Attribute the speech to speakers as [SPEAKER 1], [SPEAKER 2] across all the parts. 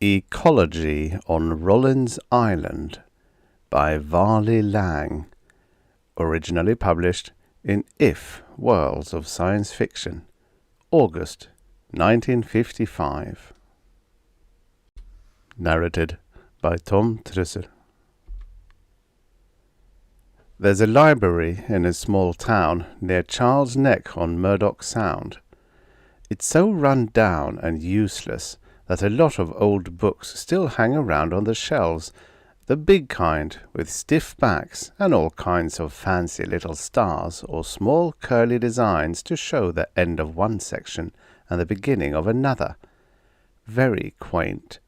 [SPEAKER 1] Ecology on Rollins Island by Varley Lang, originally published in If Worlds of Science Fiction, August 1955. Narrated by Tom Trusser. There's a library in a small town near Charles Neck on Murdoch Sound. It's so run down and useless that a lot of old books still hang around on the shelves, the big kind with stiff backs and all kinds of fancy little stars or small curly designs to show the end of one section and the beginning of another. Very quaint.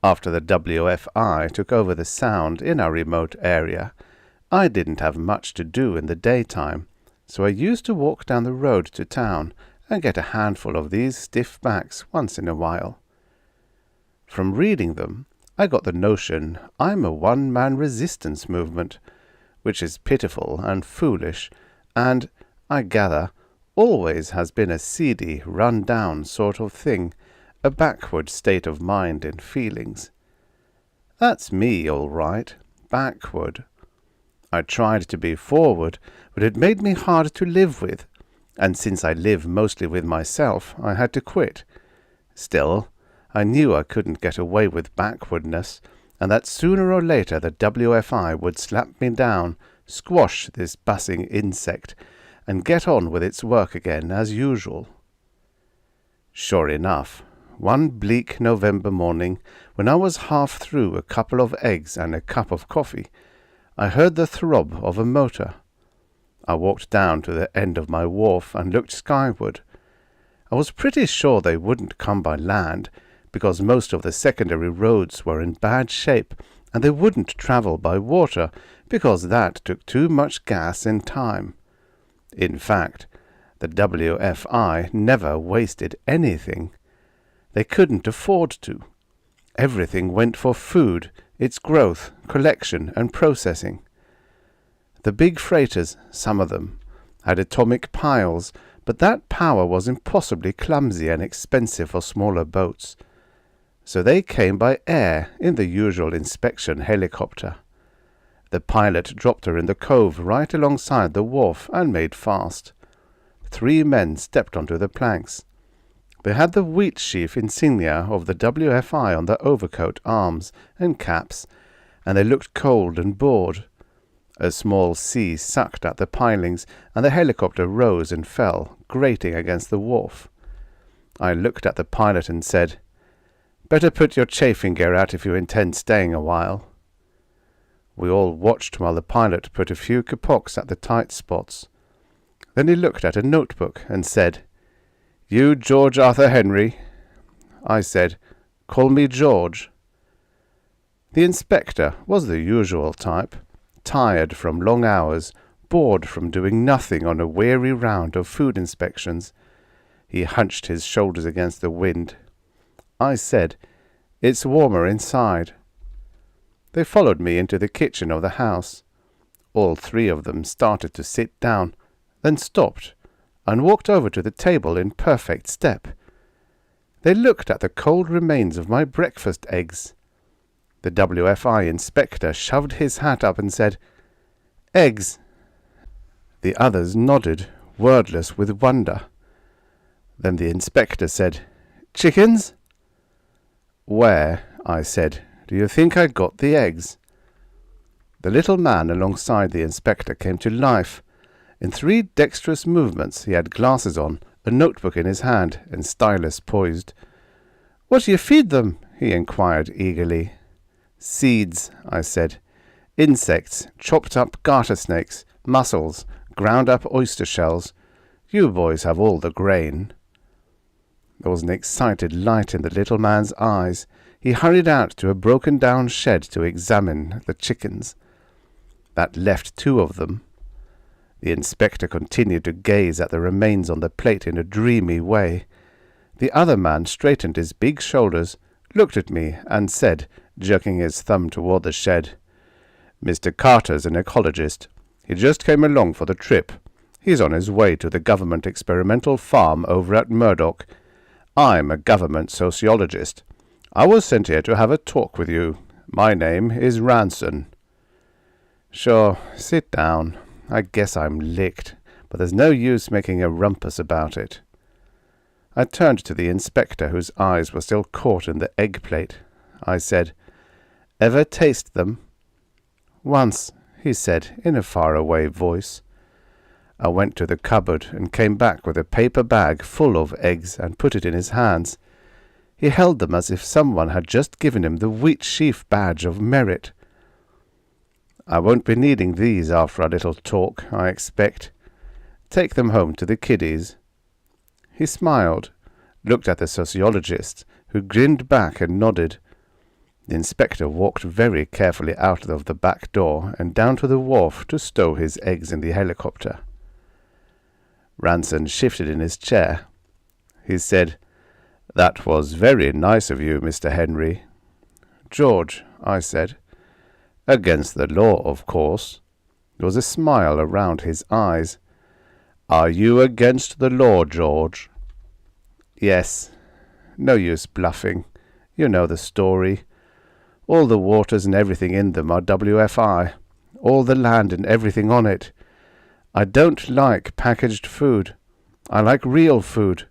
[SPEAKER 1] After the WFI took over the sound in our remote area, I didn't have much to do in the daytime, so I used to walk down the road to town and get a handful of these stiff backs once in a while. From reading them, I got the notion I'm a one-man resistance movement, which is pitiful and foolish, and, I gather, always has been a seedy, run-down sort of thing, a backward state of mind and feelings. That's me, all right, backward. I tried to be forward, but it made me hard to live with, and since I live mostly with myself, I had to quit. Still, I knew I couldn't get away with backwardness, and that sooner or later the WFI would slap me down, squash this buzzing insect, and get on with its work again as usual. Sure enough, one bleak November morning, when I was half through a couple of eggs and a cup of coffee, I heard the throb of a motor. I walked down to the end of my wharf and looked skyward. I was pretty sure they wouldn't come by land, because most of the secondary roads were in bad shape, and they wouldn't travel by water, because that took too much gas and time. In fact, the WFI never wasted anything. They couldn't afford to. Everything went for food, its growth, collection, and processing. The big freighters, some of them, had atomic piles, but that power was impossibly clumsy and expensive for smaller boats. So they came by air in the usual inspection helicopter. The pilot dropped her in the cove right alongside the wharf and made fast. 3 men stepped onto the planks. They had the wheat sheaf insignia of the WFI on their overcoat arms and caps, and they looked cold and bored. A small sea sucked at the pilings, and the helicopter rose and fell, grating against the wharf. I looked at the pilot and said, "Better put your chafing gear out if you intend staying a while." We all watched while the pilot put a few capocs at the tight spots. Then he looked at a notebook and said, "You George Arthur Henry?" I said, "Call me George." The inspector was the usual type, tired from long hours, bored from doing nothing on a weary round of food inspections. He hunched his shoulders against the wind. I said, "It's warmer inside." They followed me into the kitchen of the house. All 3 of them started to sit down, then stopped, and walked over to the table in perfect step. They looked at the cold remains of my breakfast eggs. The WFI inspector shoved his hat up and said, "Eggs." The others nodded, wordless with wonder. Then the inspector said, "Chickens?" "Where," I said, "do you think I got the eggs?" The little man alongside the inspector came to life. In 3 dexterous movements he had glasses on, a notebook in his hand, and stylus poised. "What do you feed them?" he inquired eagerly. "Seeds," I said. "Insects, chopped up garter snakes, mussels, ground up oyster shells. You boys have all the grain." There was an excited light in the little man's eyes. He hurried out to a broken-down shed to examine the chickens. That left 2 of them. The inspector continued to gaze at the remains on the plate in a dreamy way. The other man straightened his big shoulders, looked at me, and said, jerking his thumb toward the shed, "Mr. Carter's an ecologist. He just came along for the trip. He's on his way to the government experimental farm over at Murdoch. I'm a government sociologist. I was sent here to have a talk with you. My name is Ranson." "Sure, sit down. I guess I'm licked, but there's no use making a rumpus about it." I turned to the inspector, whose eyes were still caught in the egg plate. I said, "Ever taste them?" "Once," he said in a far-away voice. I went to the cupboard and came back with a paper bag full of eggs and put it in his hands. He held them as if someone had just given him the wheat sheaf badge of merit. "I won't be needing these after our little talk, I expect. Take them home to the kiddies." He smiled, looked at the sociologist, who grinned back and nodded. The inspector walked very carefully out of the back door and down to the wharf to stow his eggs in the helicopter. Ranson shifted in his chair. He said, "That was very nice of you, Mr. Henry." "George," I said. "Against the law, of course." There was a smile around his eyes. "Are you against the law, George?" "Yes. No use bluffing. You know the story. All the waters and everything in them are WFI. All the land and everything on it. I don't like packaged food. I like real food.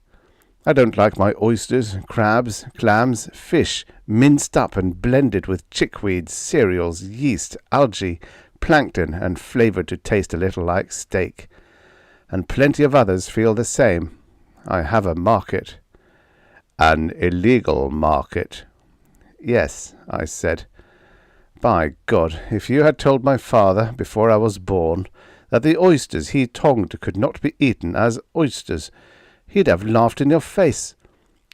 [SPEAKER 1] I don't like my oysters, crabs, clams, fish, minced up and blended with chickweeds, cereals, yeast, algae, plankton, and flavoured to taste a little like steak. And plenty of others feel the same. I have a market." "An illegal market?" "Yes," I said. "By God, if you had told my father, before I was born, that the oysters he tonged could not be eaten as oysters, he'd have laughed in your face.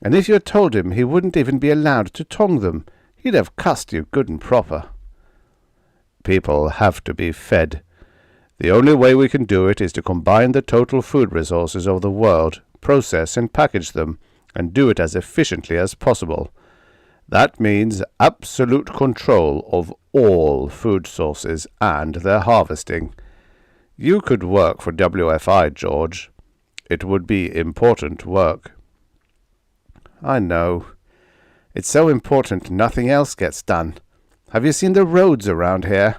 [SPEAKER 1] And if you had told him he wouldn't even be allowed to tong them, he'd have cussed you good and proper." "People have to be fed. The only way we can do it is to combine the total food resources of the world, process and package them, and do it as efficiently as possible. That means absolute control of all food sources and their harvesting. You could work for WFI, George. It would be important work." "I know. It's so important nothing else gets done. Have you seen the roads around here?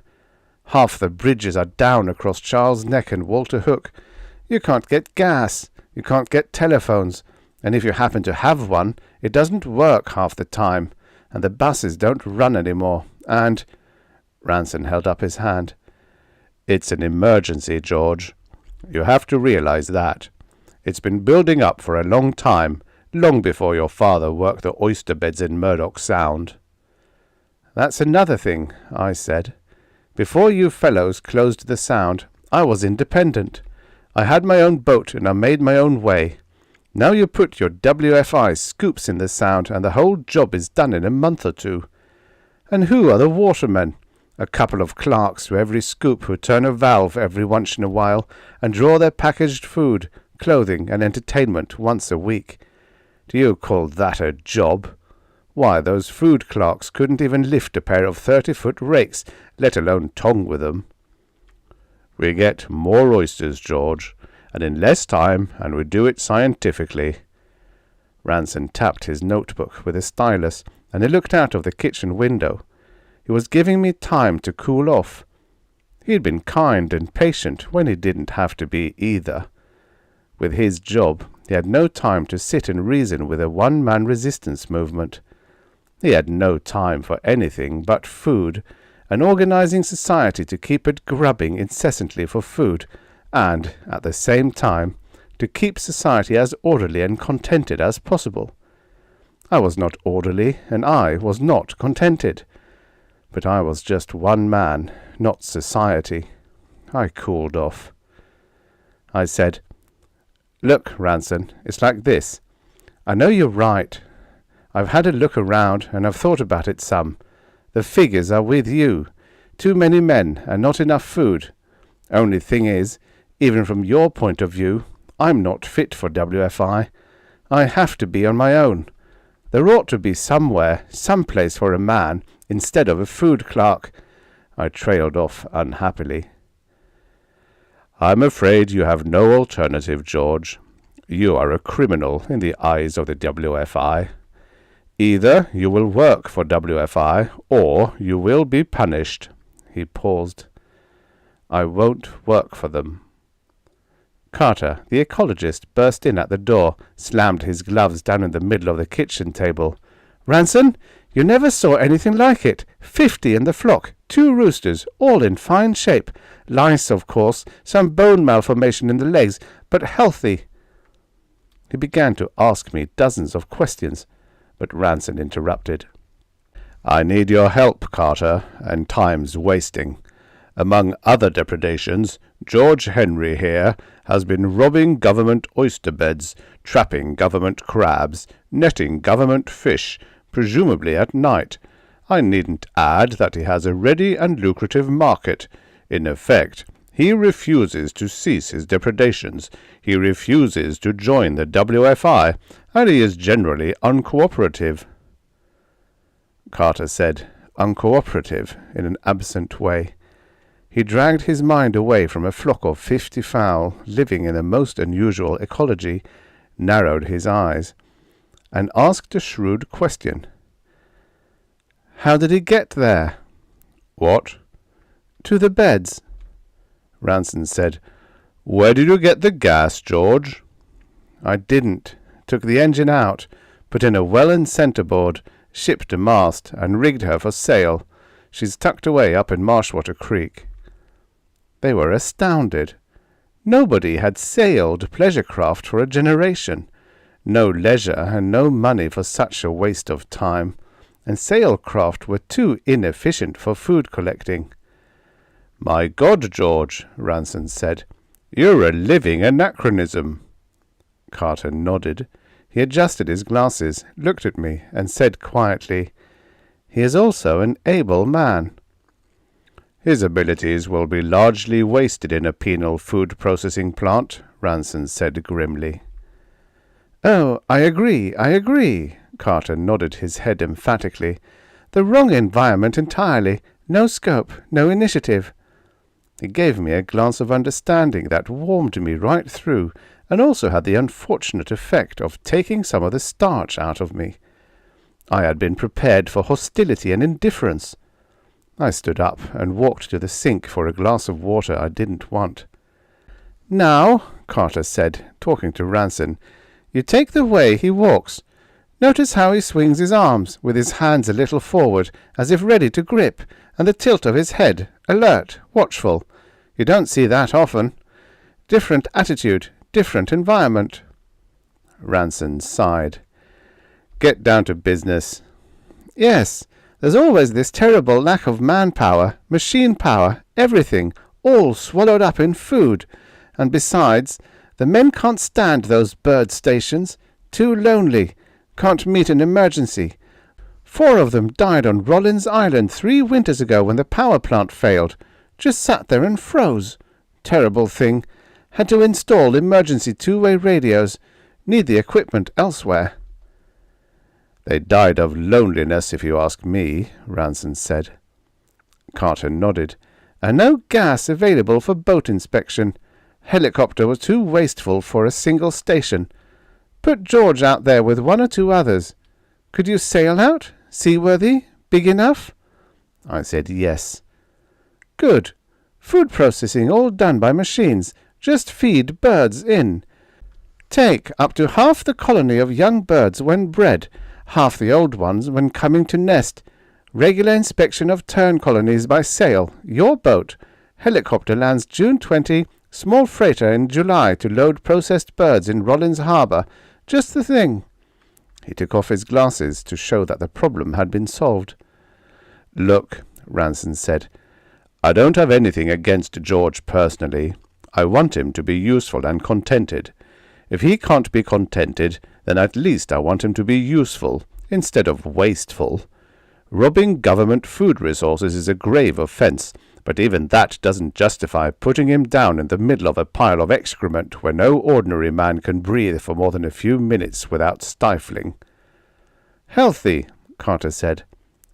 [SPEAKER 1] Half the bridges are down across Charles Neck and Walter Hook. You can't get gas. You can't get telephones. And if you happen to have one, it doesn't work half the time. And the buses don't run anymore. And—" Ranson held up his hand. "It's an emergency, George. You have to realize that. It's been building up for a long time, long before your father worked the oyster beds in Murdoch Sound." "That's another thing," I said. "Before you fellows closed the Sound, I was independent. I had my own boat and I made my own way. Now you put your WFI scoops in the Sound and the whole job is done in a month or two. And who are the watermen? A couple of clerks to every scoop who turn a valve every once in a while and draw their packaged food, clothing and entertainment once a week. Do you call that a job? Why, those food clerks couldn't even lift a pair of 30-foot rakes, let alone tong with them." "We get more oysters, George, and in less time, and we do it scientifically." Ranson tapped his notebook with a stylus, and he looked out of the kitchen window. He was giving me time to cool off. He'd been kind and patient when he didn't have to be either. With his job, he had no time to sit and reason with a one-man resistance movement. He had no time for anything but food, and organizing society to keep it grubbing incessantly for food, and, at the same time, to keep society as orderly and contented as possible. I was not orderly, and I was not contented. But I was just one man, not society. I cooled off. I said, "Look, Ranson, it's like this. I know you're right. I've had a look around, and I've thought about it some. The figures are with you. Too many men, and not enough food. Only thing is, even from your point of view, I'm not fit for WFI. I have to be on my own. There ought to be somewhere, some place for a man, instead of a food clerk." I trailed off unhappily. "I'm afraid you have no alternative, George. You are a criminal in the eyes of the WFI. Either you will work for WFI, or you will be punished. He paused. I won't work for them. Carter, the ecologist, burst in at the door, slammed his gloves down in the middle of the kitchen table. Ranson, you never saw anything like it. 50 in the flock, 2 roosters, all in fine shape. Lice, of course, some bone malformation in the legs, but healthy. He began to ask me dozens of questions, but Ranson interrupted. I need your help, Carter, and time's wasting. Among other depredations, George Henry here has been robbing government oyster beds, trapping government crabs, netting government fish, presumably at night. I needn't add that he has a ready and lucrative market. In effect, he refuses to cease his depredations, he refuses to join the WFI, and he is generally uncooperative. Carter said, uncooperative, in an absent way. He dragged his mind away from a flock of 50 fowl living in a most unusual ecology, narrowed his eyes, and asked a shrewd question. How did he get there? What? To the beds. Ranson said, Where did you get the gas, George? I didn't. Took the engine out, put in a Welland centreboard, shipped a mast, and rigged her for sail. She's tucked away up in Marshwater Creek. They were astounded. Nobody had sailed pleasure craft for a generation. No leisure and no money for such a waste of time, and sailcraft were too inefficient for food collecting. My God, George, Ranson said, you're a living anachronism. Carter nodded. He adjusted his glasses, looked at me, and said quietly, He is also an able man. His abilities will be largely wasted in a penal food processing plant, Ranson said grimly. Oh, I agree, Carter nodded his head emphatically. The wrong environment entirely. No scope, no initiative. He gave me a glance of understanding that warmed me right through, and also had the unfortunate effect of taking some of the starch out of me. I had been prepared for hostility and indifference. I stood up and walked to the sink for a glass of water I didn't want. Now, Carter said, talking to Ranson, you take the way he walks. Notice how he swings his arms, with his hands a little forward, as if ready to grip, and the tilt of his head, alert, watchful. You don't see that often. Different attitude, different environment. Ranson sighed. Get down to business. Yes, there's always this terrible lack of manpower, machine power, everything, all swallowed up in food. And besides, the men can't stand those bird stations. Too lonely. Can't meet an emergency. 4 of them died on Rollins Island 3 winters ago when the power plant failed. Just sat there and froze. Terrible thing. Had to install emergency 2-way radios. Need the equipment elsewhere. They died of loneliness, if you ask me, Ranson said. Carter nodded. And no gas available for boat inspection. Helicopter was too wasteful for a single station. Put George out there with 1 or 2 others. Could you sail out? Seaworthy? Big enough? I said yes. Good. Food processing all done by machines. Just feed birds in. Take up to half the colony of young birds when bred, half the old ones when coming to nest. Regular inspection of tern colonies by sail. Your boat. Helicopter lands June 20, small freighter in July to load processed birds in Rollins Harbour. Just the thing. He took off his glasses to show that the problem had been solved. Look, Ranson said, I don't have anything against George personally. I want him to be useful and contented. If he can't be contented, then at least I want him to be useful, instead of wasteful. Robbing government food resources is a grave offence, but even that doesn't justify putting him down in the middle of a pile of excrement where no ordinary man can breathe for more than a few minutes without stifling. Healthy, Carter said.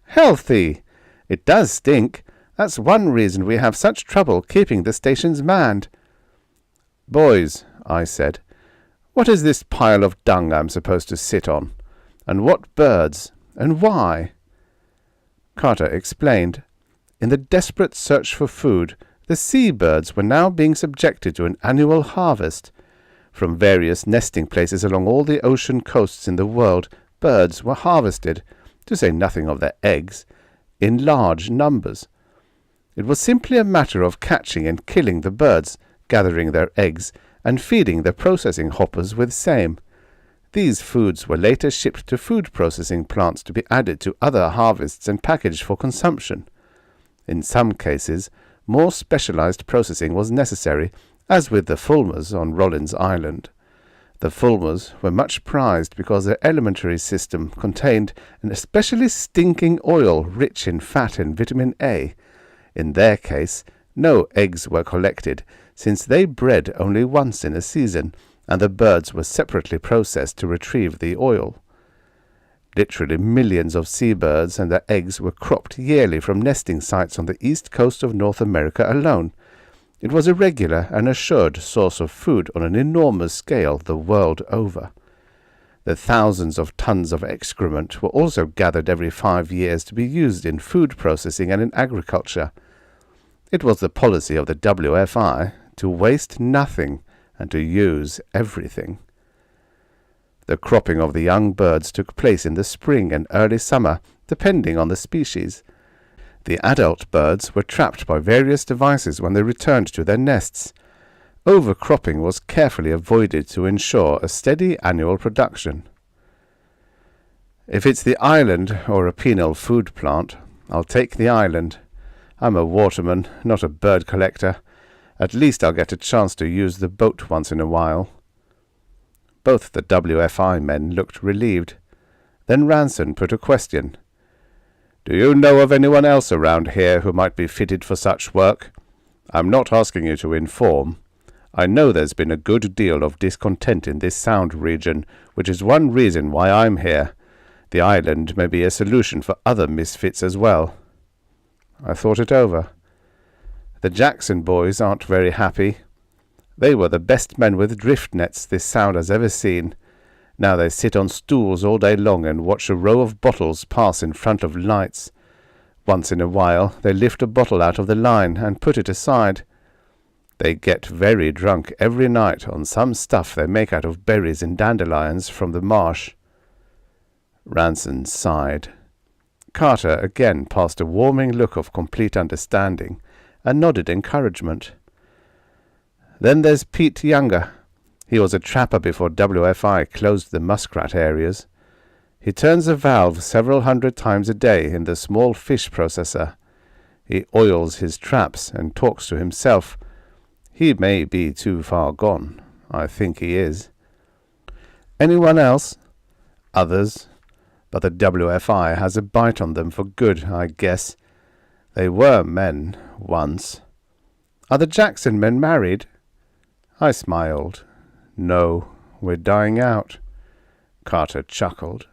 [SPEAKER 1] Healthy! It does stink. That's one reason we have such trouble keeping the stations manned. Boys, I said, what is this pile of dung I'm supposed to sit on? And what birds? And why? Carter explained. In the desperate search for food, the seabirds were now being subjected to an annual harvest. From various nesting places along all the ocean coasts in the world, birds were harvested, to say nothing of their eggs, in large numbers. It was simply a matter of catching and killing the birds, gathering their eggs, and feeding the processing hoppers with same. These foods were later shipped to food processing plants to be added to other harvests and packaged for consumption. In some cases, more specialized processing was necessary, as with the fulmars on Rollins Island. The fulmars were much prized because their alimentary system contained an especially stinking oil rich in fat and vitamin A. In their case, no eggs were collected, since they bred only once in a season, and the birds were separately processed to retrieve the oil. Literally millions of seabirds and their eggs were cropped yearly from nesting sites on the east coast of North America alone. It was a regular and assured source of food on an enormous scale the world over. The thousands of tons of excrement were also gathered every 5 years to be used in food processing and in agriculture. It was the policy of the WFI to waste nothing and to use everything. The cropping of the young birds took place in the spring and early summer, depending on the species. The adult birds were trapped by various devices when they returned to their nests. Overcropping was carefully avoided to ensure a steady annual production. If it's the island or a penal food plant, I'll take the island. I'm a waterman, not a bird collector. At least I'll get a chance to use the boat once in a while. Both the WFI men looked relieved. Then Ranson put a question. Do you know of anyone else around here who might be fitted for such work? I'm not asking you to inform. I know there's been a good deal of discontent in this sound region, which is one reason why I'm here. The island may be a solution for other misfits as well. I thought it over. The Jackson boys aren't very happy. They were the best men with drift nets this sound has ever seen. Now they sit on stools all day long and watch a row of bottles pass in front of lights. Once in a while they lift a bottle out of the line and put it aside. They get very drunk every night on some stuff they make out of berries and dandelions from the marsh. Ranson sighed. Carter again passed a warming look of complete understanding, and nodded encouragement. Then there's Pete Younger. He was a trapper before WFI closed the muskrat areas. He turns a valve several hundred times a day in the small fish processor. He oils his traps and talks to himself. He may be too far gone. I think he is. Anyone else? Others. But the WFI has a bite on them for good, I guess. They were men once. Are the Jackson men married? I smiled. No, we're dying out. Carter chuckled.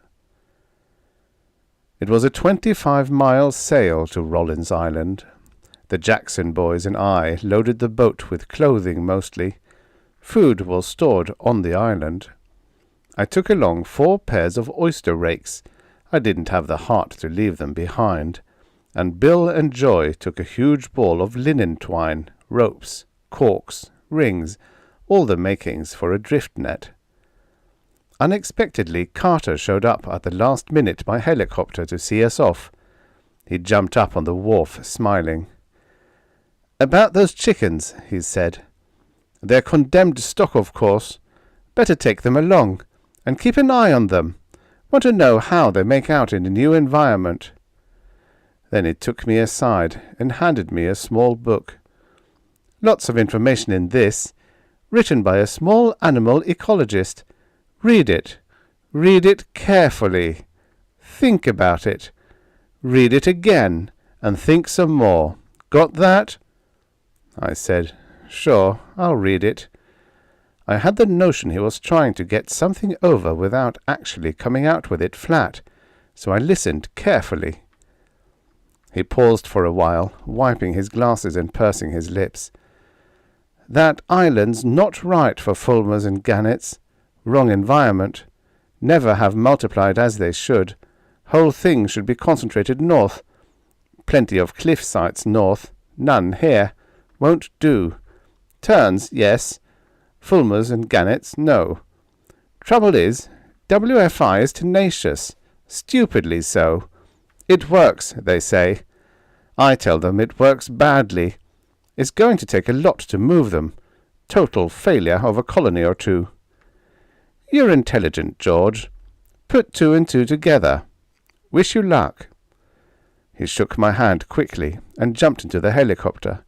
[SPEAKER 1] It was a 25-mile sail to Rollins Island. The Jackson boys and I loaded the boat with clothing mostly. Food was stored on the island. I took along 4 pairs of oyster rakes. I didn't have the heart to leave them behind. And Bill and Joy took a huge ball of linen twine, ropes, corks, rings, all the makings for a drift net. Unexpectedly, Carter showed up at the last minute by helicopter to see us off. He jumped up on the wharf, smiling. About those chickens, he said. They're condemned stock, of course. Better take them along, and keep an eye on them. Want to know how they make out in a new environment. Then he took me aside and handed me a small book. Lots of information in this, written by a small animal ecologist. Read it. Read it carefully. Think about it. Read it again, and think some more. Got that? I said, Sure, I'll read it. I had the notion he was trying to get something over without actually coming out with it flat, so I listened carefully. He paused for a while, wiping his glasses and pursing his lips. That island's not right for fulmars and gannets. Wrong environment. Never have multiplied as they should. Whole thing should be concentrated north. Plenty of cliff sites north. None here. Won't do. Terns, yes. Fulmars and gannets, no. Trouble is, WFI is tenacious. Stupidly so. It works, they say. I tell them it works badly. It's going to take a lot to move them. Total failure of a colony or two. You're intelligent, George. Put two and two together. Wish you luck. He shook my hand quickly and jumped into the helicopter.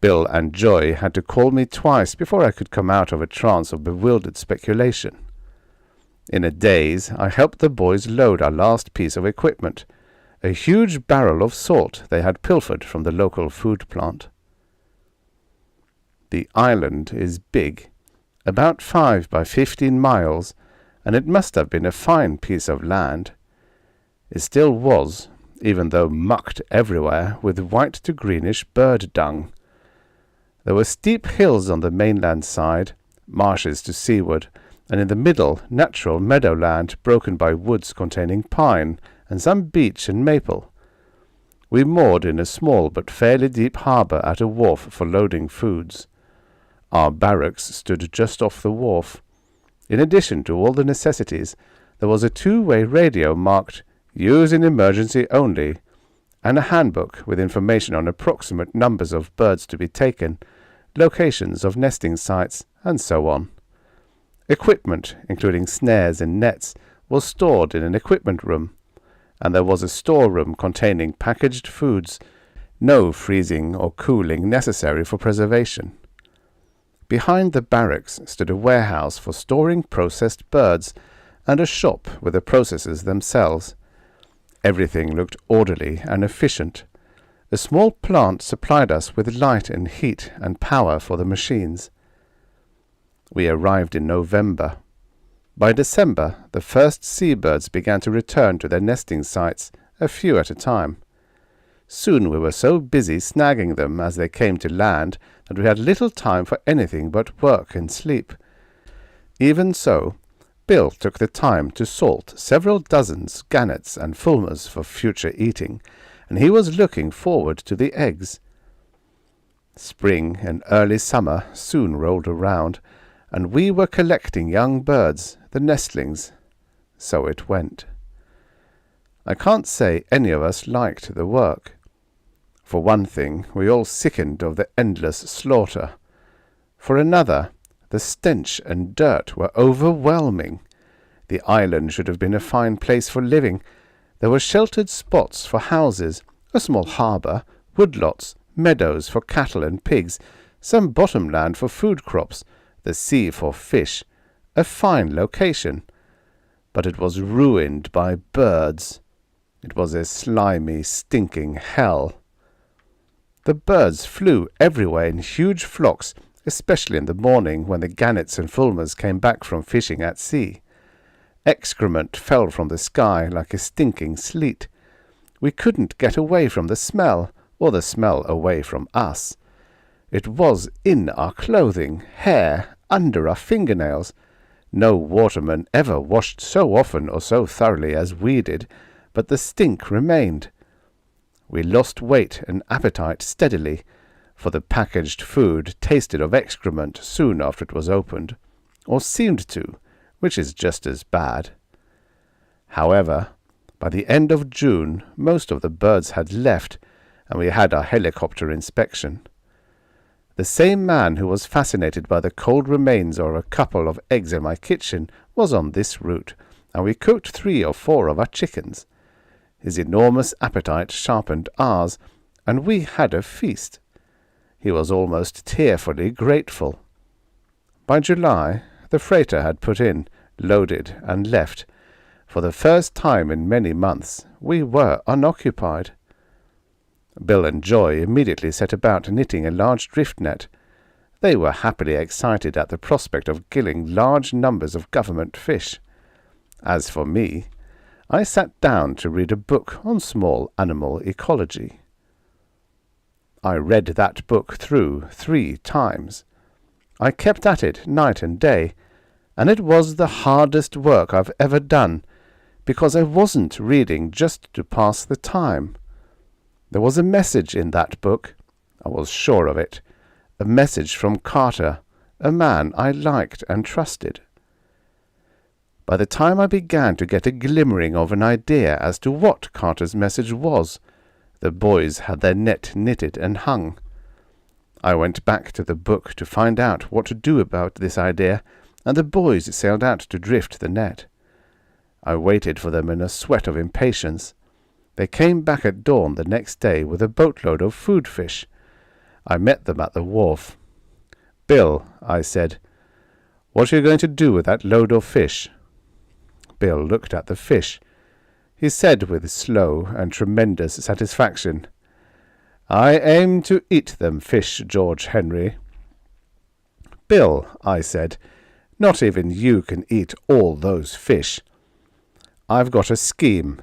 [SPEAKER 1] Bill and Joy had to call me twice before I could come out of a trance of bewildered speculation. In a daze, I helped the boys load our last piece of equipment, a huge barrel of salt they had pilfered from the local food plant. The island is big, about 5 by 15 miles, and it must have been a fine piece of land. It still was, even though mucked everywhere with white to greenish bird dung. There were steep hills on the mainland side, marshes to seaward, and in the middle natural meadowland broken by woods containing pine and some beech and maple. We moored in a small but fairly deep harbour at a wharf for loading foods. Our barracks stood just off the wharf. In addition to all the necessities, there was a two-way radio marked "Use in emergency only," and a handbook with information on approximate numbers of birds to be taken, locations of nesting sites, and so on. Equipment, including snares and nets, was stored in an equipment room, and there was a storeroom containing packaged foods, no freezing or cooling necessary for preservation. Behind the barracks stood a warehouse for storing processed birds, and a shop with the processes themselves. Everything looked orderly and efficient. A small plant supplied us with light and heat and power for the machines. We arrived in November. By December, the first seabirds began to return to their nesting sites, a few at a time. Soon we were so busy snagging them as they came to land that we had little time for anything but work and sleep. Even so, Bill took the time to salt several dozens gannets and fulmars for future eating, and he was looking forward to the eggs. Spring and early summer soon rolled around, and we were collecting young birds, the nestlings. So it went. I can't say any of us liked the work. For one thing, we all sickened of the endless slaughter. For another, the stench and dirt were overwhelming. The island should have been a fine place for living. There were sheltered spots for houses, a small harbour, woodlots, meadows for cattle and pigs, some bottom land for food crops, the sea for fish, a fine location. But it was ruined by birds. It was a slimy, stinking hell. The birds flew everywhere in huge flocks, especially in the morning when the gannets and fulmars came back from fishing at sea. Excrement fell from the sky like a stinking sleet. We couldn't get away from the smell, or the smell away from us. It was in our clothing, hair, under our fingernails. No waterman ever washed so often or so thoroughly as we did, but the stink remained. We lost weight and appetite steadily, for the packaged food tasted of excrement soon after it was opened, or seemed to, which is just as bad. However, by the end of June, most of the birds had left, and we had our helicopter inspection. The same man who was fascinated by the cold remains or a couple of eggs in my kitchen was on this route, and we cooked 3 or 4 of our chickens. His enormous appetite sharpened ours, and we had a feast. He was almost tearfully grateful. By July, the freighter had put in, loaded, and left. For the first time in many months, we were unoccupied. Bill and Joy immediately set about knitting a large drift net. They were happily excited at the prospect of killing large numbers of government fish. As for me, I sat down to read a book on small animal ecology. I read that book through 3 times. I kept at it night and day, and it was the hardest work I've ever done, because I wasn't reading just to pass the time. There was a message in that book, I was sure of it, a message from Carter, a man I liked and trusted. By the time I began to get a glimmering of an idea as to what Carter's message was, the boys had their net knitted and hung. I went back to the book to find out what to do about this idea, and the boys sailed out to drift the net. I waited for them in a sweat of impatience. They came back at dawn the next day with a boatload of food fish. I met them at the wharf. "Bill," I said, "what are you going to do with that load of fish?" Bill looked at the fish. He said with slow and tremendous satisfaction, "I aim to eat them fish, George Henry." "Bill," I said, "not even you can eat all those fish. I've got a scheme.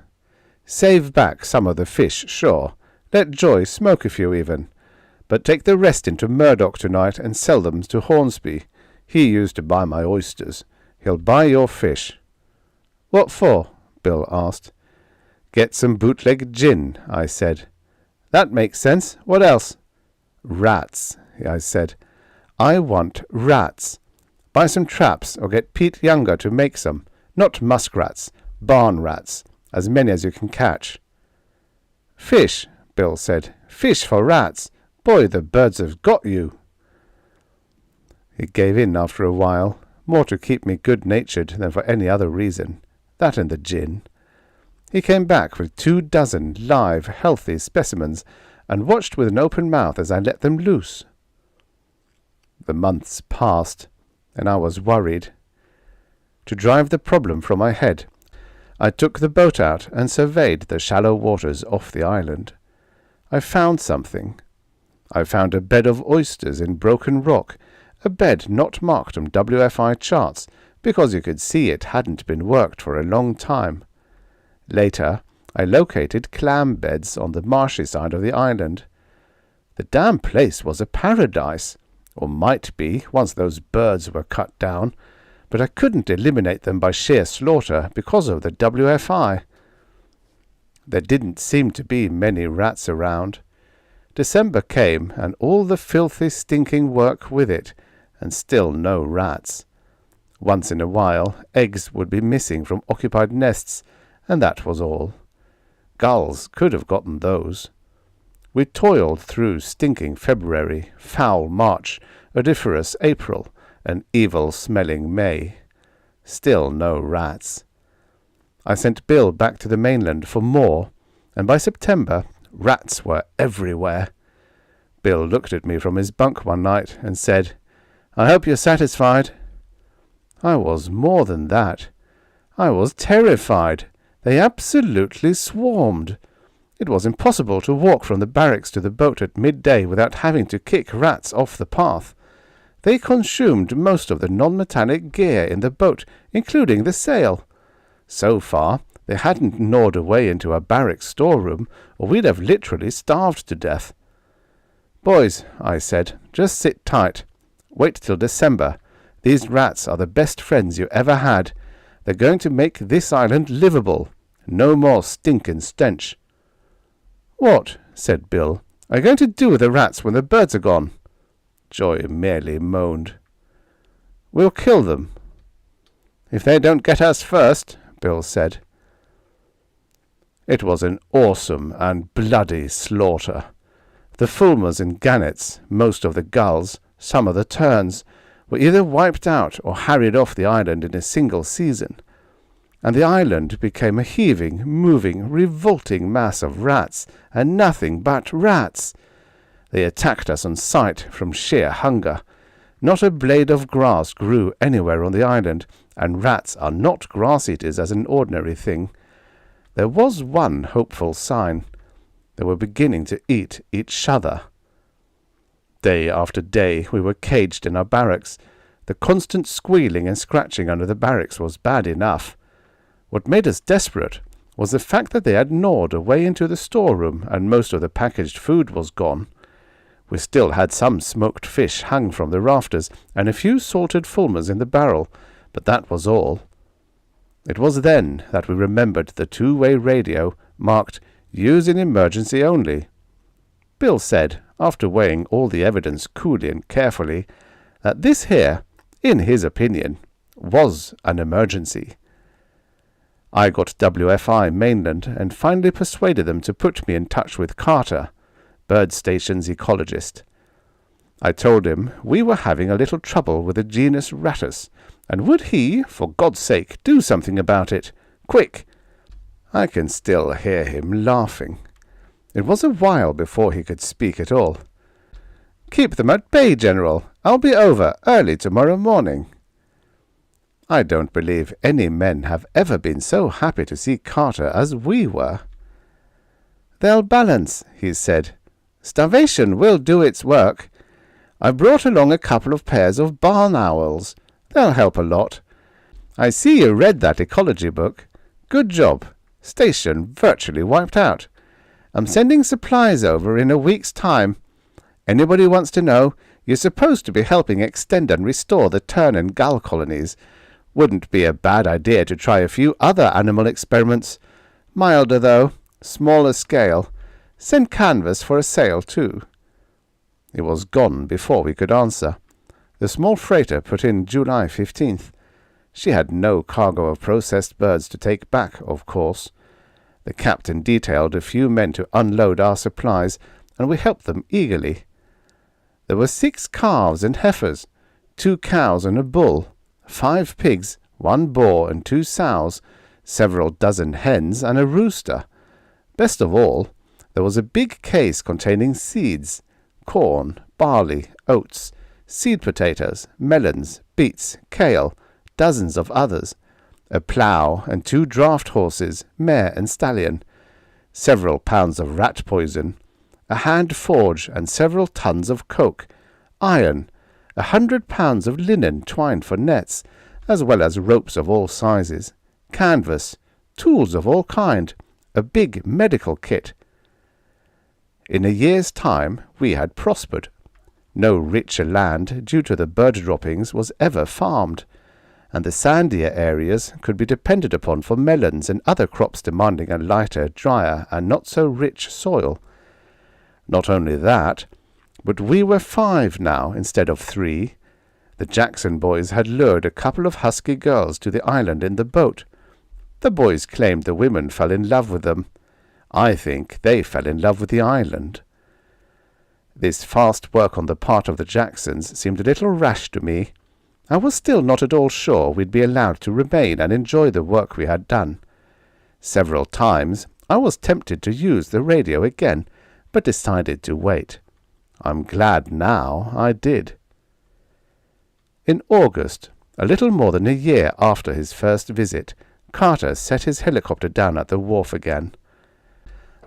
[SPEAKER 1] Save back some of the fish, sure. Let Joy smoke a few even. But take the rest into Murdoch tonight and sell them to Hornsby. He used to buy my oysters. He'll buy your fish." "What for?" Bill asked. "Get some bootleg gin," I said. "That makes sense. What else?" "Rats," I said. "I want rats. Buy some traps or get Pete Younger to make some. Not muskrats, barn rats, as many as you can catch." "Fish," Bill said. "Fish for rats. Boy, the birds have got you." He gave in after a while, more to keep me good-natured than for any other reason, that and the gin. He came back with 24 live, healthy specimens, and watched with an open mouth as I let them loose. The months passed, and I was worried. To drive the problem from my head, I took the boat out and surveyed the shallow waters off the island. I found something. I found a bed of oysters in broken rock, a bed not marked on WFI charts, because you could see it hadn't been worked for a long time. Later, I located clam beds on the marshy side of the island. The damn place was a paradise, or might be once those birds were cut down, but I couldn't eliminate them by sheer slaughter because of the WFI. There didn't seem to be many rats around. December came, and all the filthy, stinking work with it, and still no rats. Once in a while, eggs would be missing from occupied nests, and that was all. Gulls could have gotten those. We toiled through stinking February, foul March, odoriferous April, and evil-smelling May. Still no rats. I sent Bill back to the mainland for more, and by September rats were everywhere. Bill looked at me from his bunk one night and said, "I hope you're satisfied." I was more than that. I was terrified. They absolutely swarmed. It was impossible to walk from the barracks to the boat at midday without having to kick rats off the path. They consumed most of the non-metallic gear in the boat, including the sail. So far, they hadn't gnawed away into a barracks storeroom, or we'd have literally starved to death. "Boys," I said, "just sit tight. Wait till December. These rats are the best friends you ever had. They're going to make this island livable. No more stink and stench." "What," said Bill, "are you going to do with the rats when the birds are gone?" Joy merely moaned. "We'll kill them." "If they don't get us first," Bill said. It was an awesome and bloody slaughter. The fulmars and gannets, most of the gulls, some of the terns, were either wiped out or harried off the island in a single season, and the island became a heaving, moving, revolting mass of rats, and nothing but rats. They attacked us on sight from sheer hunger. Not a blade of grass grew anywhere on the island, and rats are not grass-eaters as an ordinary thing. There was one hopeful sign. They were beginning to eat each other. Day after day we were caged in our barracks. The constant squealing and scratching under the barracks was bad enough. What made us desperate was the fact that they had gnawed away into the storeroom, and most of the packaged food was gone. We still had some smoked fish hung from the rafters, and a few salted fulmars in the barrel, but that was all. It was then that we remembered the two-way radio marked "Use in emergency only." Bill said, after weighing all the evidence coolly and carefully, that this here, in his opinion, was an emergency. I got WFI mainland and finally persuaded them to put me in touch with Carter, Bird Station's ecologist. I told him we were having a little trouble with the genus Rattus, and would he, for God's sake, do something about it? Quick! I can still hear him laughing. It was a while before he could speak at all. "Keep them at bay, General. I'll be over early tomorrow morning." I don't believe any men have ever been so happy to see Carter as we were. "They'll balance," he said. "Starvation will do its work. I brought along a couple of pairs of barn owls. They'll help a lot. I see you read that ecology book. Good job. Station virtually wiped out. I'm sending supplies over in a week's time. Anybody wants to know, you're supposed to be helping extend and restore the tern and gull colonies. Wouldn't be a bad idea to try a few other animal experiments. Milder, though. Smaller scale. Send canvas for a sale, too." It was gone before we could answer. The small freighter put in July 15th. She had no cargo of processed birds to take back, of course. The captain detailed a few men to unload our supplies, and we helped them eagerly. There were 6 calves and heifers, 2 cows and a bull, 5 pigs, 1 boar and 2 sows, several dozen hens and a rooster. Best of all, there was a big case containing seeds, corn, barley, oats, seed potatoes, melons, beets, kale, dozens of others, a plough and 2 draft horses, mare and stallion, several pounds of rat poison, a hand forge and several tons of coke, iron, 100 pounds of linen twined for nets, as well as ropes of all sizes, canvas, tools of all kind, a big medical kit. In a year's time we had prospered. No richer land, due to the bird droppings, was ever farmed, and the sandier areas could be depended upon for melons and other crops demanding a lighter, drier, and not so rich soil. Not only that, but we were 5 now instead of 3. The Jackson boys had lured a couple of husky girls to the island in the boat. The boys claimed the women fell in love with them. I think they fell in love with the island. This fast work on the part of the Jacksons seemed a little rash to me. I was still not at all sure we'd be allowed to remain and enjoy the work we had done. Several times I was tempted to use the radio again, but decided to wait. I'm glad now I did. In August, a little more than a year after his first visit, Carter set his helicopter down at the wharf again.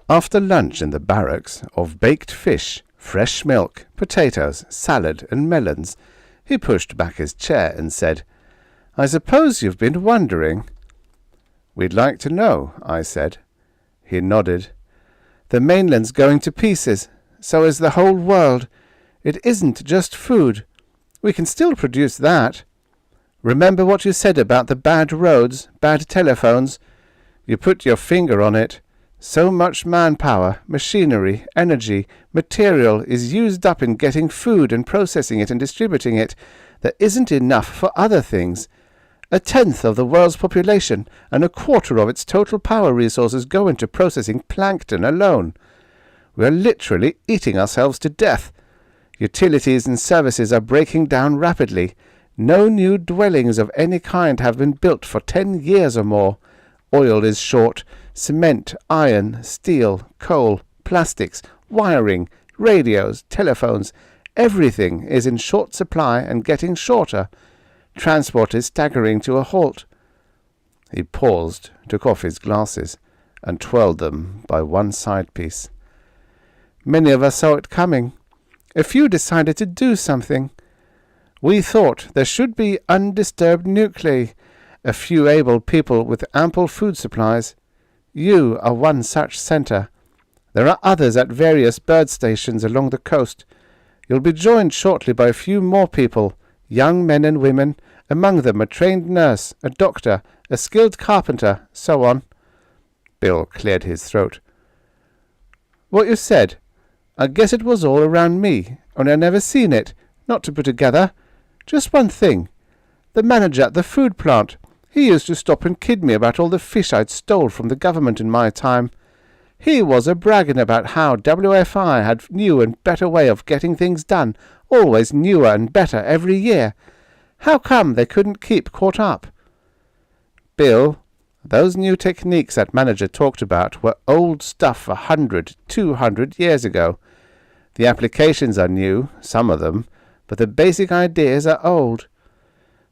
[SPEAKER 1] After lunch in the barracks of baked fish, fresh milk, potatoes, salad, and melons, he pushed back his chair and said, "I suppose you've been wondering." "We'd like to know," I said. He nodded. "The mainland's going to pieces. So is the whole world. It isn't just food. We can still produce that. Remember what you said about the bad roads, bad telephones? You put your finger on it. So much manpower, machinery, energy, material is used up in getting food and processing it and distributing it. There isn't enough for other things. 1/10 of the world's population and 1/4 of its total power resources go into processing plankton alone. We are literally eating ourselves to death. Utilities and services are breaking down rapidly. No new dwellings of any kind have been built for 10 years or more. Oil is short. Cement, iron, steel, coal, plastics, wiring, radios, telephones, everything is in short supply and getting shorter. Transport is staggering to a halt." He paused, took off his glasses, and twirled them by one side piece. "Many of us saw it coming. A few decided to do something. We thought there should be undisturbed nuclei, a few able people with ample food supplies. You are one such center. There are others at various bird stations along the coast. You'll be joined shortly by a few more people, young men and women, among them a trained nurse, a doctor, a skilled carpenter, so on. Bill cleared his throat. What you said? I guess it was all around me, only I never seen it, not to put together. Just one thing. The manager at the food plant, he used to stop and kid me about all the fish I'd stole from the government in my time. He was a-bragging about how WFI had new and better way of getting things done, always newer and better every year. How come they couldn't keep caught up? Bill, those new techniques that manager talked about were old stuff 100, 200 years ago. The applications are new, some of them, but the basic ideas are old.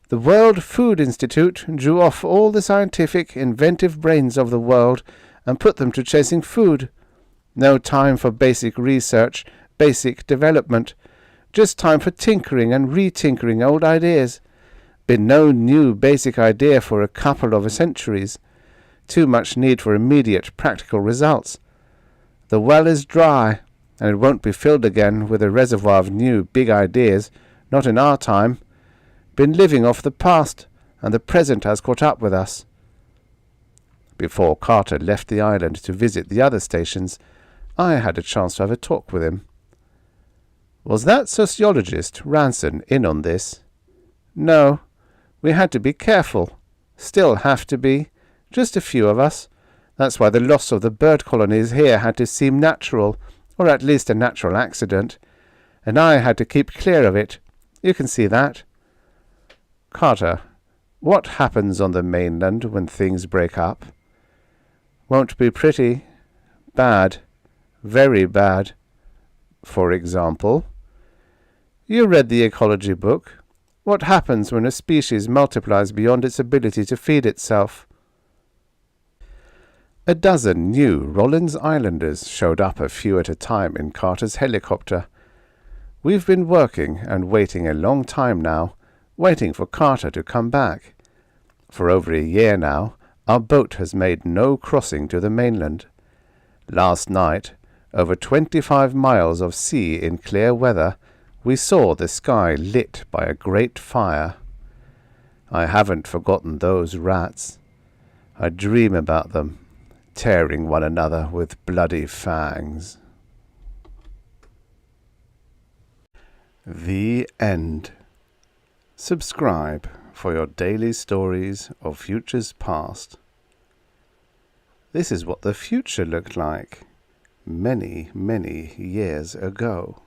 [SPEAKER 1] The World Food Institute drew off all the scientific, inventive brains of the world and put them to chasing food. No time for basic research, basic development. Just time for tinkering and retinkering old ideas. Been no new basic idea for a couple of centuries. Too much need for immediate practical results. The well is dry, and it won't be filled again with a reservoir of new big ideas, not in our time. Been living off the past, and the present has caught up with us. Before Carter left the island to visit the other stations, I had a chance to have a talk with him. Was that sociologist, Ranson, in on this? No. We had to be careful. Still have to be. Just a few of us. That's why the loss of the bird colonies here had to seem natural, or at least a natural accident. And I had to keep clear of it. You can see that. Carter, what happens on the mainland when things break up? Won't be pretty. Bad. Very bad. For example? You read the Ecology book. What happens when a species multiplies beyond its ability to feed itself? A dozen new Rollins Islanders showed up a few at a time in Carter's helicopter. We've been working and waiting a long time now, waiting for Carter to come back. For over a year now, our boat has made no crossing to the mainland. Last night, over 25 miles of sea in clear weather, we saw the sky lit by a great fire. I haven't forgotten those rats. I dream about them, tearing one another with bloody fangs. The end. Subscribe for your daily stories of futures past. This is what the future looked like many, many years ago.